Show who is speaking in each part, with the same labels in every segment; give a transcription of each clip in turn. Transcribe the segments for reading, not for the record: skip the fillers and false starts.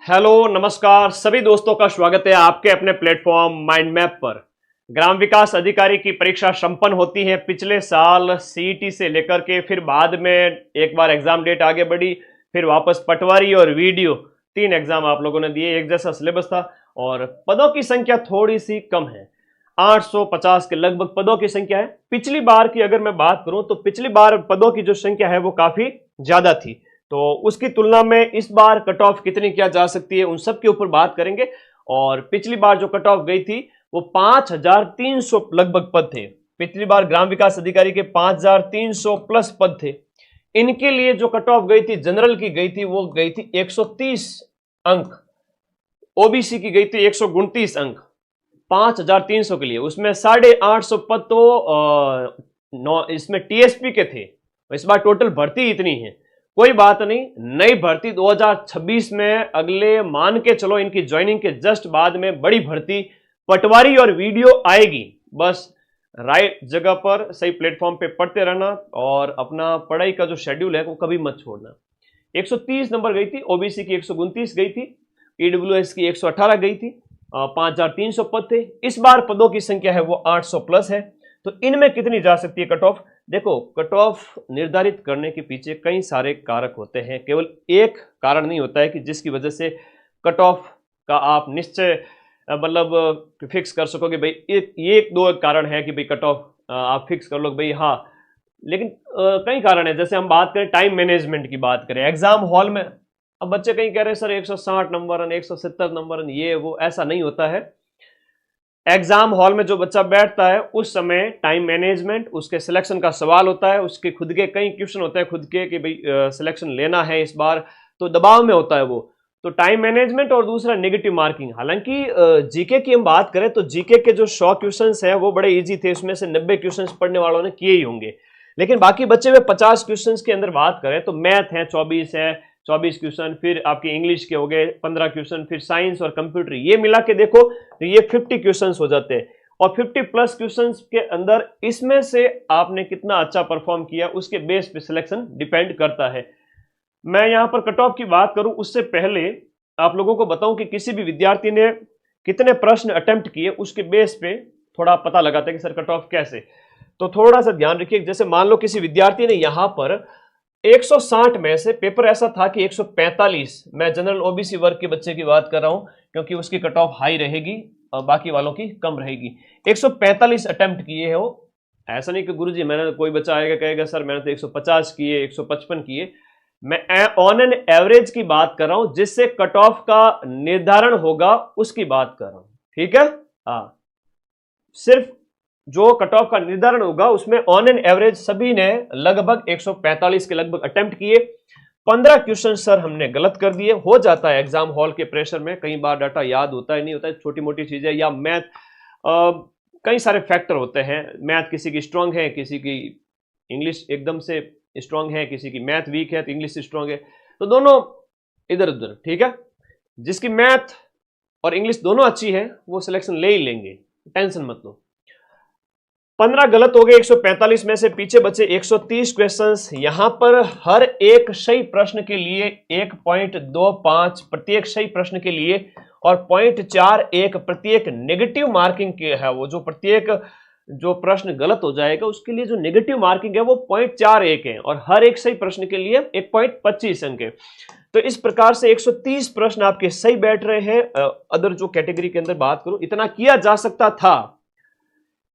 Speaker 1: Hello नमस्कार सभी दोस्तों का स्वागत है आपके अपने प्लेटफॉर्म माइंड मैप पर। ग्राम विकास अधिकारी की परीक्षा संपन्न होती है पिछले साल सीईटी से लेकर के, फिर बाद में एक बार एग्जाम डेट आगे बढ़ी, फिर वापस पटवारी और वीडियो 3 एग्जाम आप लोगों ने दिए। एक जैसा सिलेबस था और पदों की संख्या थोड़ी सी कम है, 850 के लगभग पदों की संख्या है। पिछली बार की अगर मैं बात करूं तो पिछली बार पदों की जो संख्या है वो काफी ज्यादा थी, तो उसकी तुलना में इस बार कट ऑफ कितनी किया जा सकती है उन सब के ऊपर बात करेंगे। और पिछली बार जो कट ऑफ गई थी वो 5300 लगभग पद थे। पिछली बार ग्राम विकास अधिकारी के 5300 प्लस पद थे। इनके लिए जो कट ऑफ गई थी जनरल की गई थी वो गई थी 130 अंक, ओबीसी की गई थी 129 अंक 5300 के लिए। उसमें 850 पद तो इसमें टीएसपी के थे। इस बार टोटल भर्ती इतनी है, कोई बात नहीं, नई भर्ती 2026 में अगले मान के चलो इनकी ज्वाइनिंग के जस्ट बाद में बड़ी भर्ती पटवारी और वीडियो आएगी। बस राइट जगह पर सही प्लेटफॉर्म पे पढ़ते रहना और अपना पढ़ाई का जो शेड्यूल है वो कभी मत छोड़ना। 130 नंबर गई थी, ओबीसी की 129 गई थी, ईडब्ल्यूएस की 118 गई थी, 5300 पद थे। इस बार पदों की संख्या है वो 800 प्लस है। तो इनमें कितनी जा सकती है कट ऑफ? देखो, कट ऑफ निर्धारित करने के पीछे कई सारे कारक होते हैं, केवल एक कारण नहीं होता है कि जिसकी वजह से कट ऑफ का आप निश्चय मतलब फिक्स कर सकोगे भाई एक दो कारण है कि भाई कट ऑफ आप फिक्स कर लो भाई। हाँ, लेकिन कई कारण है। जैसे हम बात करें टाइम मैनेजमेंट की बात करें, एग्जाम हॉल में अब बच्चे कहीं कह रहे हैं सर 160 नंबर 170 नंबर ये वो, ऐसा नहीं होता है। एग्जाम हॉल में जो बच्चा बैठता है उस समय टाइम मैनेजमेंट, उसके सिलेक्शन का सवाल होता है, उसके खुद के कई क्वेश्चन होते हैं खुद के कि भाई सिलेक्शन लेना है इस बार, तो दबाव में होता है वो। तो टाइम मैनेजमेंट और दूसरा नेगेटिव मार्किंग। हालांकि जीके की हम बात करें तो जीके के जो 100 क्वेश्चंस हैं वो बड़े इजी थे, उसमें से 90 क्वेश्चंस पढ़ने वालों ने किए ही होंगे। लेकिन बाकी बचे हुए 50 क्वेश्चंस के अंदर बात करें तो मैथ है 24 क्वेश्चन, फिर आपके इंग्लिश के हो गए 15 क्वेश्चन, फिर साइंस और कंप्यूटर, ये मिला के देखो तो ये 50 क्वेश्चंस हो जाते हैं। और 50 प्लस क्वेश्चंस के अंदर इसमें से आपने कितना अच्छा परफॉर्म किया उसके बेस पे सिलेक्शन डिपेंड करता है। मैं यहां पर कट ऑफ की बात करूं उससे पहले आप लोगों को बताऊं कि किसी भी विद्यार्थी ने कितने प्रश्न अटेम्प्ट किए उसके बेस पे थोड़ा पता लगाता है कि सर कट ऑफ कैसे। तो थोड़ा सा ध्यान रखिए। जैसे मान लो किसी विद्यार्थी ने यहां पर 160 में से पेपर ऐसा था कि 145, मैं जनरल ओबीसी वर्ग के बच्चे की बात कर रहा हूं क्योंकि उसकी कट ऑफ हाई रहेगी और बाकी वालों की कम रहेगी। 145 अटेम्प्ट किए हो, ऐसा नहीं कि गुरुजी मैंने, कोई बच्चा आएगा कहेगा सर मैंने तो 150 किए 155 किए। मैं ऑन एन एवरेज की बात कर रहा हूं, जिससे कट ऑफ का निर्धारण होगा उसकी बात कर रहा हूं, ठीक है। हाँ, सिर्फ जो कट ऑफ का निर्धारण होगा उसमें ऑन एन एवरेज सभी ने लगभग 145 के लगभग अटेम्प्ट किए। 15 क्वेश्चन सर हमने गलत कर दिए। हो जाता है एग्जाम हॉल के प्रेशर में, कई बार डाटा याद होता है नहीं होता है, छोटी मोटी चीजें या मैथ, कई सारे फैक्टर होते हैं। मैथ किसी की स्ट्रांग है, किसी की इंग्लिश एकदम से स्ट्रांग है, किसी की मैथ वीक है तो इंग्लिश स्ट्रांग है, तो दोनों इधर उधर, ठीक है। जिसकी मैथ और इंग्लिश दोनों अच्छी है वो सिलेक्शन ले ही लेंगे, टेंशन मत लो। 15 गलत हो गए 145 में से, पीछे बचे 130 क्वेश्चंस। यहां पर हर एक सही प्रश्न के लिए 1.25 प्रत्येक सही प्रश्न के लिए और 0.41 प्रत्येक नेगेटिव मार्किंग के है। वो जो प्रत्येक जो प्रश्न गलत हो जाएगा उसके लिए जो नेगेटिव मार्किंग है वो 0.41 है और हर एक सही प्रश्न के लिए 1.25 अंक है। तो इस प्रकार से 130 प्रश्न आपके सही बैठ रहे हैं। अदर जो कैटेगरी के अंदर बात करूं, इतना किया जा सकता था,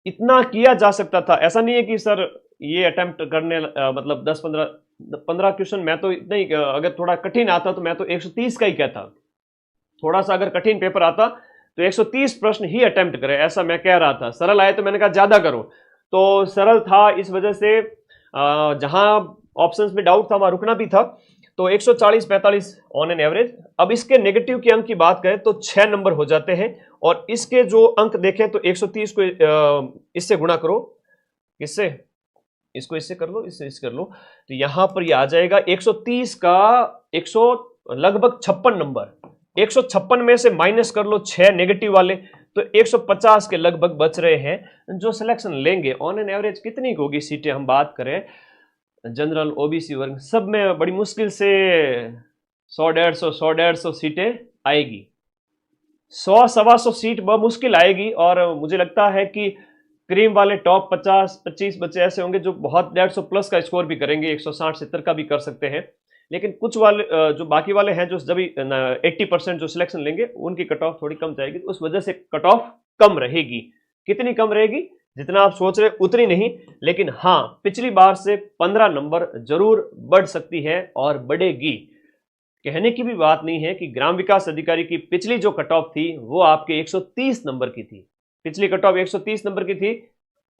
Speaker 1: इतना किया जा सकता था। ऐसा नहीं है कि सर ये अटेम्प्ट करने मतलब 10-15 क्वेश्चन, मैं तो इतना ही, अगर थोड़ा कठिन आता तो मैं तो 130 का ही कहता। थोड़ा सा अगर कठिन पेपर आता तो 130 प्रश्न ही अटेम्प्ट करें, ऐसा मैं कह रहा था। सरल आए तो मैंने कहा ज्यादा करो, तो सरल था इस वजह से जहां ऑप्शंस में डाउट था वहां रुकना भी था। तो 140-45 ऑन एन एवरेज। अब इसके नेगेटिव के अंक की बात करें तो 6 नंबर हो जाते हैं और इसके जो अंक देखें तो 130 को इससे गुणा करो, इससे इसको इससे कर लो, इससे इससे कर लो, तो यहां पर ये आ जाएगा 130 का 100 लगभग 56 नंबर। 156 में से माइनस कर लो 6 नेगेटिव वाले, तो 150 के लगभग बच रहे हैं जो सिलेक्शन लेंगे। ऑन एन एवरेज कितनी होगी सीटें हम बात करें जनरल ओबीसी वर्ग सब में, बड़ी मुश्किल से 100-150 सीटें आएगी। 100-125 सीट मुश्किल आएगी, और मुझे लगता है कि क्रीम वाले टॉप 50-25 बच्चे ऐसे होंगे जो बहुत 150 प्लस का स्कोर भी करेंगे, 160-70 का भी कर सकते हैं। लेकिन कुछ वाले जो बाकी वाले हैं जो जब 80% जो सिलेक्शन लेंगे उनकी कट ऑफ थोड़ी कम जाएगी, तो उस वजह से कट ऑफ कम रहेगी। कितनी कम रहेगी? जितना आप सोच रहे उतनी नहीं, लेकिन हाँ पिछली बार से 15 नंबर जरूर बढ़ सकती है और बढ़ेगी। कहने की भी बात नहीं है कि ग्राम विकास अधिकारी की पिछली जो कट ऑफ थी वो आपके 130 नंबर की थी। पिछली कट ऑफ 130 नंबर की थी,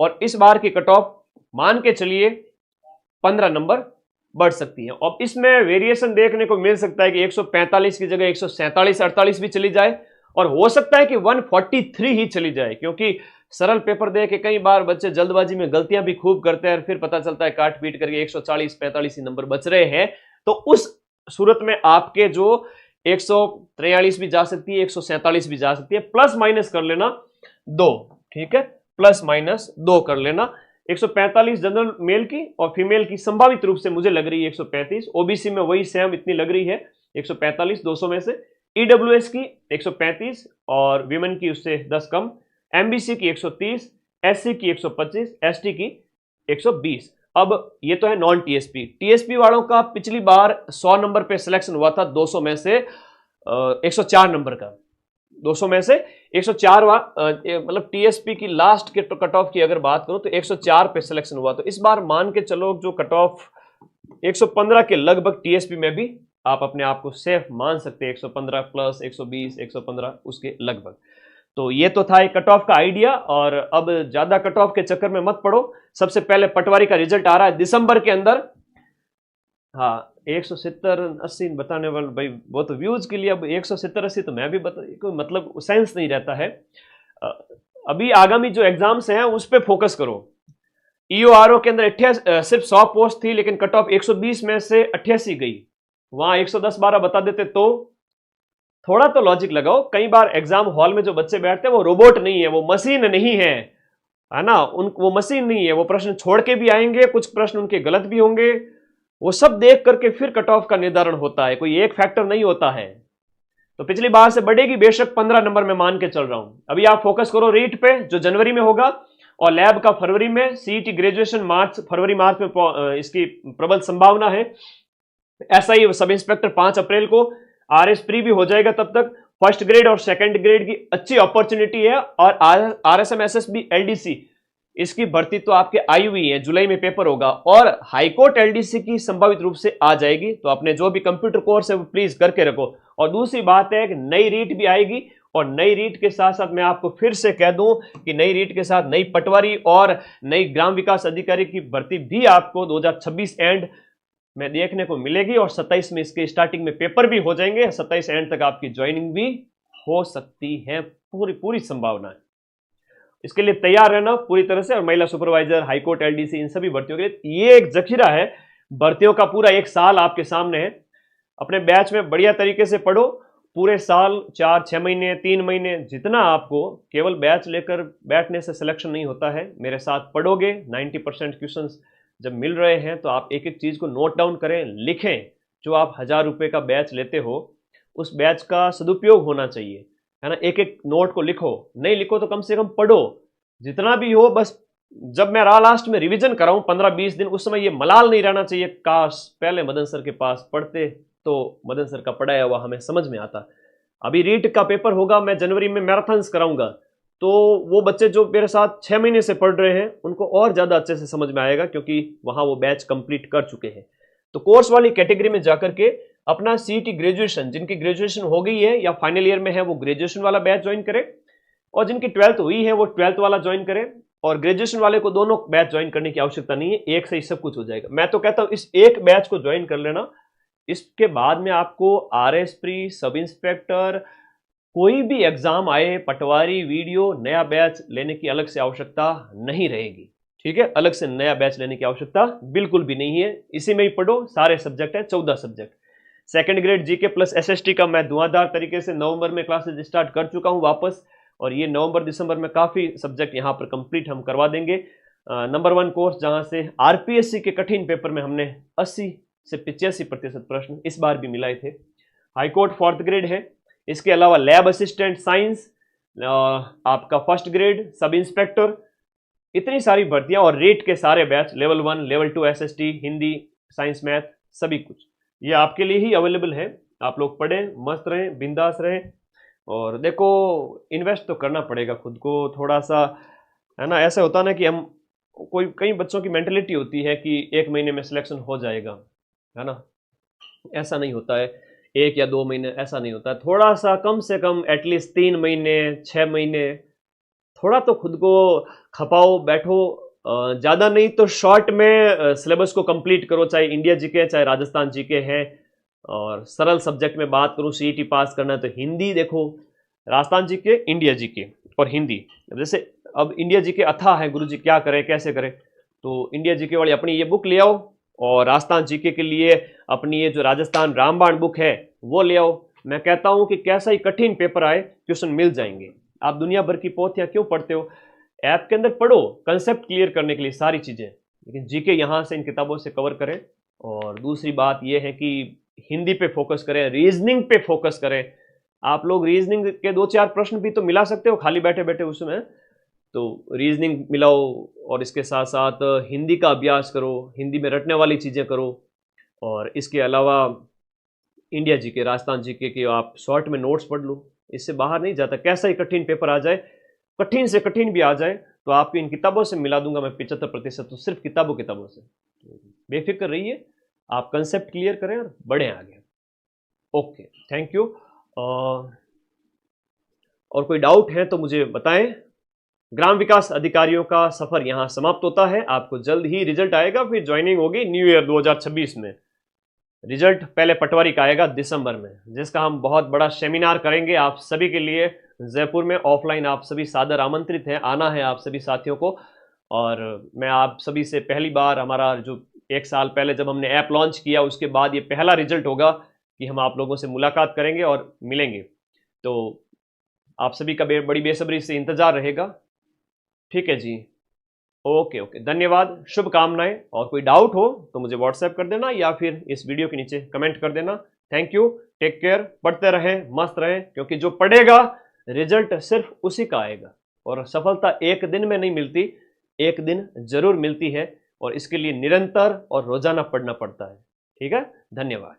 Speaker 1: और इस बार की कट ऑफ मान के चलिए 15 नंबर बढ़ सकती है। और इसमें वेरिएशन देखने को मिल सकता है कि 145 की जगह 147-48 भी चली जाए, और हो सकता है कि 143 ही चली जाए, क्योंकि सरल पेपर दे के कई बार बच्चे जल्दबाजी में गलतियां भी खूब करते हैं और फिर पता चलता है काट पीट करके 140-45 ही नंबर बच रहे हैं। तो उस सूरत में आपके जो 143 भी जा सकती है, 147 भी जा सकती है, प्लस माइनस कर लेना 2, ठीक है, प्लस माइनस 2 कर लेना। 145 जनरल मेल की और फीमेल की संभावित रूप से मुझे लग रही है 135, ओबीसी में वही सेम इतनी लग रही है 145 200 में से, ईडब्ल्यूएस की 135 और विमेन की उससे 10 कम, एमबीसी की 130, एससी की 125, एसटी की 120। अब ये तो है नॉन टीएसपी। टीएसपी वालों का पिछली बार 100 नंबर पे सिलेक्शन हुआ था, 200 में से 104 नंबर का, 200 में से 104 मतलब टीएसपी की लास्ट के कट ऑफ की अगर बात करूं तो 104 पे सिलेक्शन हुआ। तो इस बार मान के चलो जो कट ऑफ 115 के लगभग टीएसपी में भी आप अपने आप को सेफ मान सकते हैं, 115 प्लस 120 115 उसके लगभग। तो ये तो था एक कट ऑफ का आइडिया, और अब ज्यादा कट ऑफ के चक्कर में मत पड़ो। सबसे पहले पटवारी का रिजल्ट आ रहा है दिसंबर के अंदर। हाँ 170-80 बताने वाले भाई वो तो व्यूज के लिए, अब 170-80 तो मैं भी बता, कोई मतलब सेंस नहीं रहता है। अभी आगामी जो एग्जाम्स हैं उस पर फोकस करो। ईओआरओ के अंदर सिर्फ 100 पोस्ट थी, लेकिन कट ऑफ 120 में से 88 गई, वहां 110-12 बता देते तो थोड़ा तो लॉजिक लगाओ। कई बार एग्जाम हॉल में जो बच्चे बैठते हैं वो रोबोट नहीं है, वो मशीन नहीं है ना, वो मशीन नहीं है, वो प्रश्न छोड़ के भी आएंगे, कुछ प्रश्न उनके गलत भी होंगे, वो सब देख करके फिर कट ऑफ का निर्धारण होता है, कोई एक फैक्टर नहीं होता है। तो पिछली बार से बढ़ेगी बेशक, 15 नंबर में मान के चल रहा हूं। अभी आप फोकस करो रीट पे जो जनवरी में होगा, और लैब का फरवरी में, सीईटी ग्रेजुएशन फरवरी मार्च में इसकी प्रबल संभावना है। ऐसा ही सब इंस्पेक्टर 5 अप्रैल को, आरएस प्री भी हो जाएगा तब तक। फर्स्ट ग्रेड और सेकंड ग्रेड की अच्छी अपॉर्चुनिटी है, और आरएसएम एसएसबी एलडीसी इसकी भर्ती तो आपके आई हुई है, जुलाई में पेपर होगा, और हाईकोर्ट एलडीसी की संभावित रूप से आ जाएगी। तो अपने जो भी कंप्यूटर कोर्स है वो प्लीज करके रखो। और दूसरी बात है कि नई रीट भी आएगी, और नई रीट के साथ साथ मैं आपको फिर से कह दूं कि नई रीट के साथ नई पटवारी और नई ग्राम विकास अधिकारी की भर्ती भी आपको 2026 एंड में देखने को मिलेगी, और 27 में इसके स्टार्टिंग में पेपर भी हो जाएंगे, 27 एंड तक आपकी ज्वाइनिंग भी हो सकती है, पूरी संभावना है। इसके लिए तैयार रहना पूरी तरह से। और महिला सुपरवाइजर, हाईकोर्ट, एलडीसी, इन सभी भर्तियों के लिए ये एक जखीरा है, भर्तियों का पूरा एक साल आपके सामने है। अपने बैच में बढ़िया तरीके से पढ़ो, पूरे साल 4-6 महीने 3 महीने जितना आपको, केवल बैच लेकर बैठने से सिलेक्शन नहीं होता है, मेरे साथ पढ़ोगे 90% क्वेश्चंस जब मिल रहे हैं तो आप एक एक चीज को नोट डाउन करें, लिखें। जो आप 1000 रुपए का बैच लेते हो उस बैच का सदुपयोग होना चाहिए, है ना। एक एक नोट को लिखो, नहीं लिखो तो कम से कम पढ़ो, जितना भी हो। बस जब मैं लास्ट में रिवीजन कराऊं 15-20 दिन, उस समय ये मलाल नहीं रहना चाहिए, काश पहले मदन सर के पास पढ़ते तो मदन सर का पढ़ाया हुआ हमें समझ में आता। अभी रीट का पेपर होगा, मैं जनवरी में मैराथन्स कराऊंगा, तो वो बच्चे जो मेरे साथ 6 महीने से पढ़ रहे हैं उनको और ज़्यादा अच्छे से समझ में आएगा, क्योंकि वहाँ वो बैच कंप्लीट कर चुके हैं। तो कोर्स वाली कैटेगरी में जाकर के अपना सीईटी ग्रेजुएशन, जिनकी ग्रेजुएशन हो गई है या फाइनल ईयर में है, वो ग्रेजुएशन वाला बैच ज्वाइन करें, और जिनकी 12th हुई है वो 12th वाला ज्वाइन करें। और ग्रेजुएशन वाले को दोनों बैच ज्वाइन करने की आवश्यकता नहीं है, एक से ही सब कुछ हो जाएगा। मैं तो कहता हूँ इस एक बैच को ज्वाइन कर लेना, इसके बाद में आपको आरएस प्री, सब इंस्पेक्टर, कोई भी एग्जाम आए, पटवारी, वीडियो, नया बैच लेने की अलग से आवश्यकता नहीं रहेगी, ठीक है। अलग से नया बैच लेने की आवश्यकता बिल्कुल भी नहीं है, इसी में ही पढ़ो। सारे सब्जेक्ट है, 14 subject. Second grade GK plus SST का मैं धुआंधार तरीके से नवंबर में क्लासेज स्टार्ट कर चुका हूं वापस, और ये नवंबर दिसंबर में काफी सब्जेक्ट यहां पर कंप्लीट हम करवा देंगे। नंबर 1 कोर्स, जहां से आरपीएससी के कठिन पेपर में हमने 80 से 85% प्रश्न इस बार भी मिलाए थे। हाईकोर्ट 4th ग्रेड है, इसके अलावा लैब असिस्टेंट साइंस, आपका फर्स्ट ग्रेड, सब इंस्पेक्टर, इतनी सारी भर्तियां और रेट के सारे batch, level 1 level 2 SST, Hindi, science, math, सभी कुछ ये आपके लिए ही अवेलेबल है। आप लोग पढ़ें, मस्त रहें, बिंदास रहें। और देखो, इन्वेस्ट तो करना पड़ेगा खुद को थोड़ा सा, है ना। ऐसा होता है ना कि हम कई बच्चों की मेंटेलिटी होती है कि 1 महीने में सिलेक्शन हो जाएगा, है ना। ऐसा नहीं होता है, 1 या 2 महीने, ऐसा नहीं होता है। थोड़ा सा कम से कम एटलीस्ट 3 महीने, 6 महीने, थोड़ा तो खुद को खपाओ, बैठो। ज़्यादा नहीं तो शॉर्ट में सिलेबस को कंप्लीट करो, चाहे इंडिया जीके चाहे राजस्थान जीके है। और सरल सब्जेक्ट में बात करूँ, सीईटी पास करना है तो हिंदी देखो, राजस्थान जीके, इंडिया जीके और हिंदी। जैसे अब इंडिया जीके अथाह है, गुरुजी क्या करें कैसे करें, तो इंडिया जीके वाली अपनी ये बुक ले आओ, और राजस्थान जीके के लिए अपनी ये जो राजस्थान रामबाण बुक है वो ले आओ। मैं कहता हूँ कि कैसा ही कठिन पेपर आए, क्वेश्चन मिल जाएंगे। आप दुनिया भर की पोथियाँ क्यों पढ़ते हो, ऐप के अंदर पढ़ो कंसेप्ट क्लियर करने के लिए सारी चीज़ें, लेकिन जीके यहाँ से इन किताबों से कवर करें। और दूसरी बात यह है कि हिंदी पे फोकस करें, रीजनिंग पे फोकस करें। आप लोग रीजनिंग के 2-4 प्रश्न भी तो मिला सकते हो खाली बैठे बैठे उसमें, तो रीजनिंग मिलाओ और इसके साथ साथ हिंदी का अभ्यास करो, हिंदी में रटने वाली चीज़ें करो। और इसके अलावा इंडिया जीके, राजस्थान जीके के आप शॉर्ट में नोट्स पढ़ लो, इससे बाहर नहीं जाता। कैसा ही कठिन पेपर आ जाए, कठिन से कठिन भी आ जाए, तो आपको इन किताबों से मिला दूंगा मैं 75%, तो सिर्फ किताबों से। बेफिक्र रहिए, आप कंसेप्ट क्लियर करें और बढ़ें आगे। Okay, thank you. और कोई डाउट है तो मुझे बताएं। ग्राम विकास अधिकारियों का सफर यहाँ समाप्त होता है। आपको जल्द ही रिजल्ट आएगा, फिर ज्वाइनिंग होगी न्यू ईयर 2026 में। रिजल्ट पहले पटवारी का आएगा दिसंबर में, जिसका हम बहुत बड़ा सेमिनार करेंगे आप सभी के लिए जयपुर में ऑफलाइन। आप सभी सादर आमंत्रित हैं, आना है आप सभी साथियों को। और मैं आप सभी से पहली बार, हमारा जो 1 साल पहले जब हमने ऐप लॉन्च किया उसके बाद ये पहला रिजल्ट होगा कि हम आप लोगों से मुलाकात करेंगे और मिलेंगे। तो आप सभी का बड़ी बेसब्री से इंतजार रहेगा। ठीक है जी, ओके ओके, धन्यवाद, शुभकामनाएं। और कोई डाउट हो तो मुझे व्हाट्सएप कर देना या फिर इस वीडियो के नीचे कमेंट कर देना। थैंक यू, टेक केयर, पढ़ते रहें, मस्त रहें, क्योंकि जो पढ़ेगा रिजल्ट सिर्फ उसी का आएगा। और सफलता एक दिन में नहीं मिलती, एक दिन जरूर मिलती है, और इसके लिए निरंतर और रोजाना पढ़ना पड़ता है। ठीक है, धन्यवाद।